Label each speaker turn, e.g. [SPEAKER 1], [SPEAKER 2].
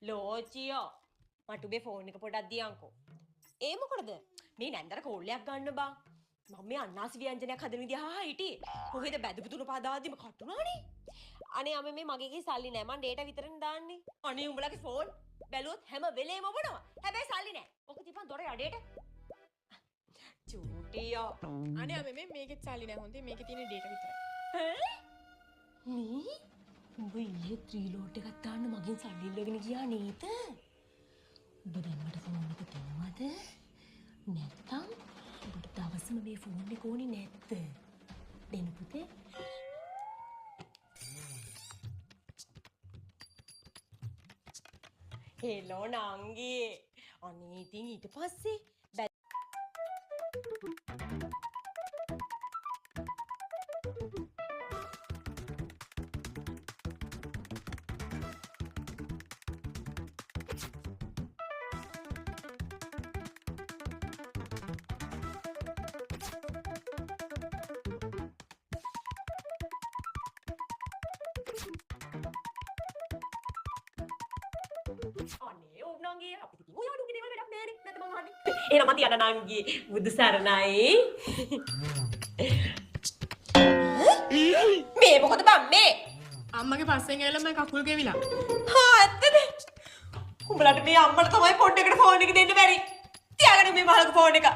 [SPEAKER 1] ලෝචියෝ මට උඹේ ෆෝන් එක පොඩක් දියන්කෝ. ඒ මොකටද? මේ නැන්දර කෝල්ලයක් ගන්න බං. මම මේ අන්නාසි ව්‍යංජනයක් හදන විදිහ අහා හිටියේ. කොහෙද බැදපු පාදාද්දිම කටුනානේ. අනේ අම්මේ මේ මගේ සල්ලි නෑ. මං ඩේටා විතරනේ දාන්නේ. අනේ උඹලගේ ෆෝන් බැලුවොත් හැම වෙලේම ඔබනවා. හැබැයි සල්ලි නෑ. ඔක තියපන් දොර යඩේට. චූටියෝ.
[SPEAKER 2] අනේ අම්මේ මේකෙත් සල්ලි නෑ හොඳේ. මේකේ තියෙන ඩේටා විතරයි.
[SPEAKER 1] මේ උඹ ඊයේ ත්‍රිලෝට් එකක් දාන්න මගෙන් සල්ලි ඉල්ලගෙන ගියා නේද? උඹ දැන් මට ෆෝන් එක දෙනවද? නැත්තම් උඹට දවසම මේ ෆෝන් එක ඕනේ නැද්ද? දෙන්න පුතේ. හෙලෝ නංගී. අනේ ඉතින් ඊට පස්සේ අනේ ඕනංගී අපිට ඉතින් ඔය අඩුගේ දේවල් වැඩක් නෑනේ. නැත්නම් මං අහන්නේ. එහෙනම් මම තියන්න නංගී. බුදු සරණයි. මේ මොකද බම් මේ?
[SPEAKER 2] අම්මගේ පස්සෙන් ඇවිල්ලා මම කකුල් ගෙවිලා.
[SPEAKER 1] හා ඇත්තද? උඹලට මේ අම්මට තමයි පොඩ්ඩකට ෆෝන් එක දෙන්න බැරි. තියාගන්න මේ මහලක ෆෝන් එක.